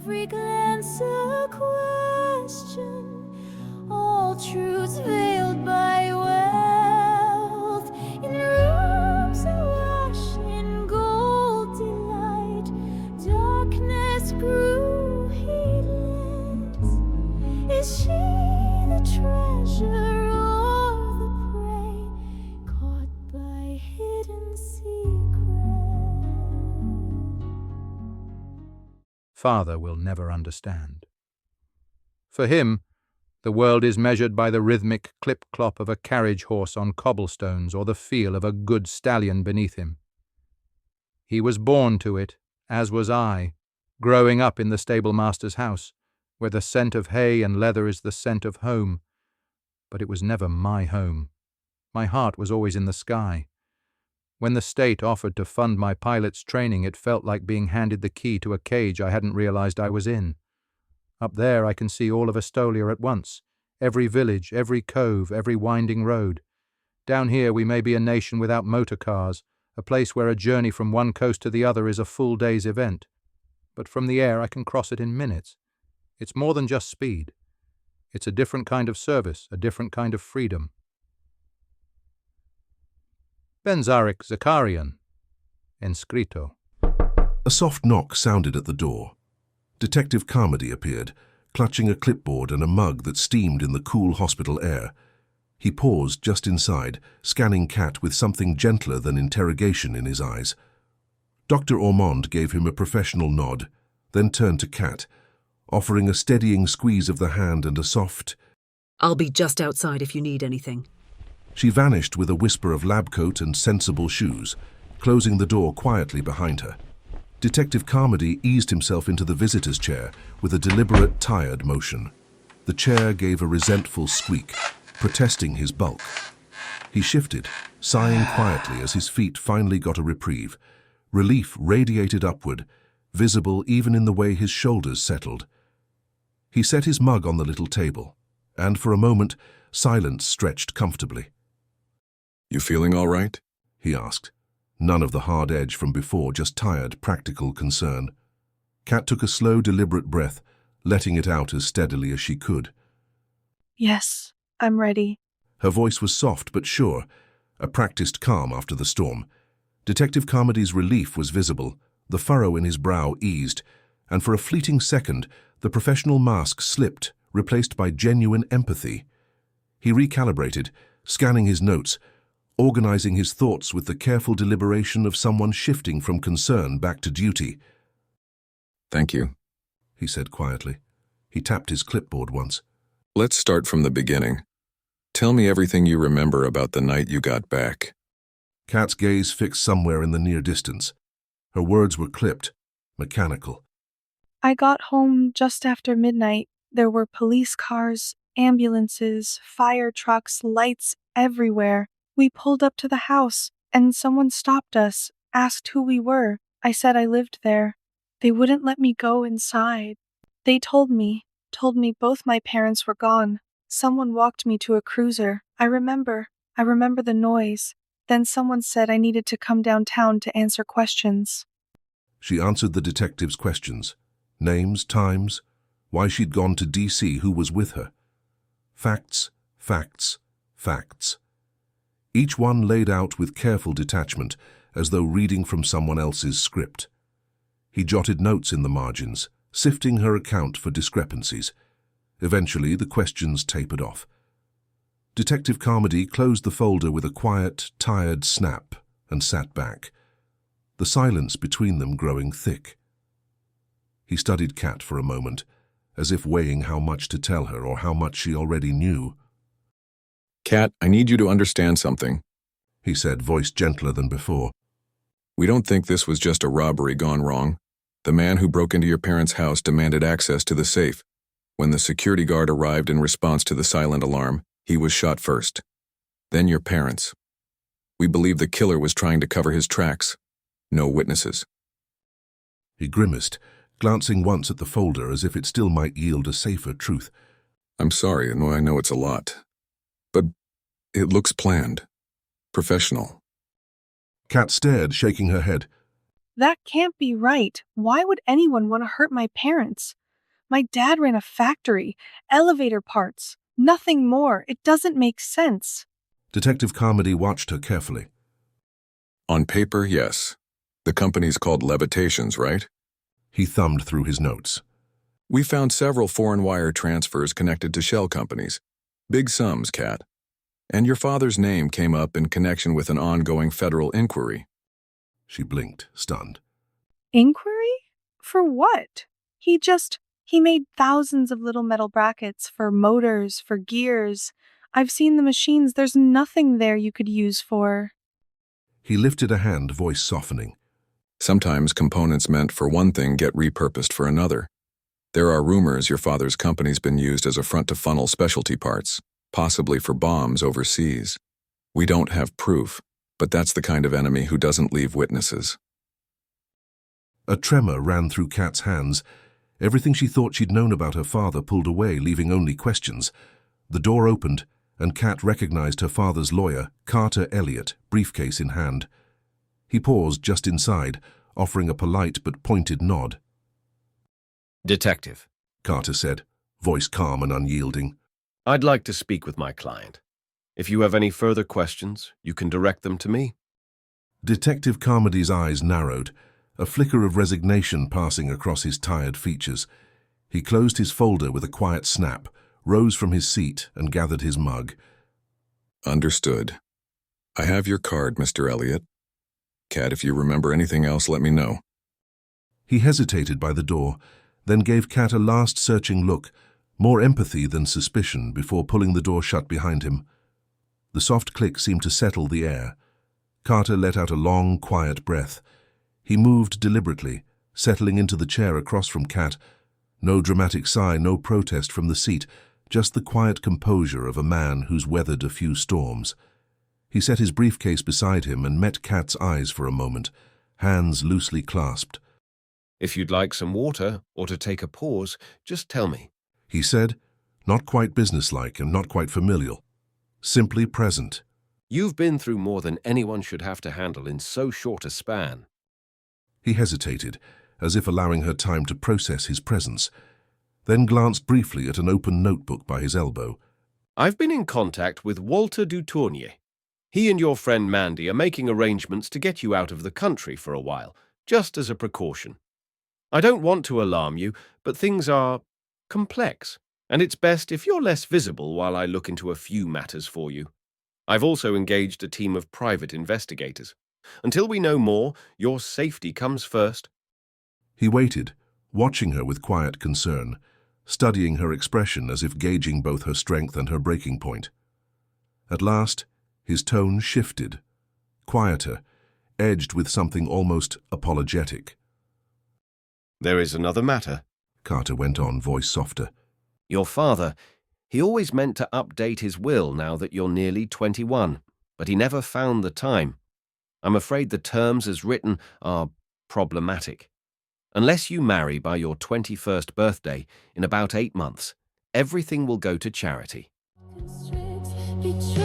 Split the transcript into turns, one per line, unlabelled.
every glance a question, all truths veiled by wealth. In rooms awash in gold delight, darkness grew heedless. Is she the treasure or the prey, caught by hidden secret?
Father will never understand. For him, the world is measured by the rhythmic clip-clop of a carriage horse on cobblestones or the feel of a good stallion beneath him. He was born to it, as was I, growing up in the stable-master's house, where the scent of hay and leather is the scent of home. But it was never my home. My heart was always in the sky. When the state offered to fund my pilot's training, it felt like being handed the key to a cage I hadn't realized I was in. Up there I can see all of Estolia at once, every village, every cove, every winding road. Down here we may be a nation without motor cars, a place where a journey from one coast to the other is a full day's event. But from the air I can cross it in minutes. It's more than just speed. It's a different kind of service, a different kind of freedom. Ben-Zarek Zakarian, Inscrito.
A soft knock sounded at the door. Detective Carmody appeared, clutching a clipboard and a mug that steamed in the cool hospital air. He paused just inside, scanning Cat with something gentler than interrogation in his eyes. Dr. Ormond gave him a professional nod, then turned to Cat, offering a steadying squeeze of the hand and a soft,
"I'll be just outside if you need anything."
She vanished with a whisper of lab coat and sensible shoes, closing the door quietly behind her. Detective Carmody eased himself into the visitor's chair with a deliberate, tired motion. The chair gave a resentful squeak, protesting his bulk. He shifted, sighing quietly as his feet finally got a reprieve. Relief radiated upward, visible even in the way his shoulders settled. He set his mug on the little table, and for a moment, silence stretched comfortably.
"You feeling all right?"
he asked. None of the hard edge from before, just tired, practical concern. Cat took a slow, deliberate breath, letting it out as steadily as she could.
"Yes, I'm ready."
Her voice was soft but sure, a practiced calm after the storm. Detective Carmody's relief was visible, the furrow in his brow eased, and for a fleeting second, the professional mask slipped, replaced by genuine empathy. He recalibrated, scanning his notes, organizing his thoughts with the careful deliberation of someone shifting from concern back to duty.
"Thank you,"
he said quietly. He tapped his clipboard once.
"Let's start from the beginning. Tell me everything you remember about the night you got back."
Kat's gaze fixed somewhere in the near distance. Her words were clipped, mechanical.
"I got home just after midnight. There were police cars, ambulances, fire trucks, lights everywhere. We pulled up to the house, and someone stopped us, asked who we were. I said I lived there. They wouldn't let me go inside. They told me both my parents were gone. Someone walked me to a cruiser. I remember the noise. Then someone said I needed to come downtown to answer questions."
She answered the detective's questions. Names, times, why she'd gone to D.C., who was with her. Facts, facts, facts. Each one laid out with careful detachment, as though reading from someone else's script. He jotted notes in the margins, sifting her account for discrepancies. Eventually, the questions tapered off. Detective Carmody closed the folder with a quiet, tired snap and sat back, the silence between them growing thick. He studied Cat for a moment, as if weighing how much to tell her or how much she already knew.
"Cat, I need you to understand something,"
he said, voice gentler than before.
"We don't think this was just a robbery gone wrong. The man who broke into your parents' house demanded access to the safe. When the security guard arrived in response to the silent alarm, he was shot first. Then your parents. We believe the killer was trying to cover his tracks. No witnesses."
He grimaced, glancing once at the folder as if it still might yield a safer truth.
"I'm sorry, and I know it's a lot. But it looks planned. Professional."
Cat stared, shaking her head.
That can't be right. Why would anyone want to hurt my parents? My dad ran a factory, elevator parts, nothing more. It doesn't make sense.
Detective Carmody watched her carefully.
On paper, yes. The company's called Levitations, right?
He thumbed through his notes.
We found several foreign wire transfers connected to shell companies. Big sums, Cat. And your father's name came up in connection with an ongoing federal inquiry.
She blinked, stunned.
Inquiry? For what? He made thousands of little metal brackets for motors, for gears. I've seen the machines. There's nothing there you could use for.
He lifted a hand, voice softening.
Sometimes components meant for one thing get repurposed for another. There are rumors your father's company's been used as a front to funnel specialty parts, possibly for bombs overseas. We don't have proof, but that's the kind of enemy who doesn't leave witnesses.
A tremor ran through Kat's hands. Everything she thought she'd known about her father pulled away, leaving only questions. The door opened, and Kat recognized her father's lawyer, Carter Elliott, briefcase in hand. He paused just inside, offering a polite but pointed nod.
Detective,
Carter said, voice calm and unyielding.
I'd like to speak with my client. If you have any further questions, you can direct them to me.
Detective Carmody's eyes narrowed, a flicker of resignation passing across his tired features. He closed his folder with a quiet snap, rose from his seat and gathered his mug.
Understood. I have your card, Mr. Elliott. Cat, if you remember anything else, let me know.
He hesitated by the door, then gave Cat a last searching look, more empathy than suspicion, before pulling the door shut behind him. The soft click seemed to settle the air. Carter let out a long, quiet breath. He moved deliberately, settling into the chair across from Cat. No dramatic sigh, no protest from the seat, just the quiet composure of a man who's weathered a few storms. He set his briefcase beside him and met Kat's eyes for a moment, hands loosely clasped.
If you'd like some water or to take a pause, just tell me.
He said, not quite businesslike and not quite familial. Simply present.
You've been through more than anyone should have to handle in so short a span.
He hesitated, as if allowing her time to process his presence, then glanced briefly at an open notebook by his elbow.
I've been in contact with Walter Dutournier. He and your friend Mandy are making arrangements to get you out of the country for a while, just as a precaution. I don't want to alarm you, but things are complex, and it's best if you're less visible while I look into a few matters for you. I've also engaged a team of private investigators. Until we know more, your safety comes first.
He waited, watching her with quiet concern, studying her expression as if gauging both her strength and her breaking point. At last, his tone shifted, quieter, edged with something almost apologetic.
There is another matter,
Carter went on, voice softer.
Your father, he always meant to update his will now that you're nearly 21, but he never found the time. I'm afraid the terms as written are problematic. Unless you marry by your 21st birthday in about 8 months, everything will go to charity.
Constrict between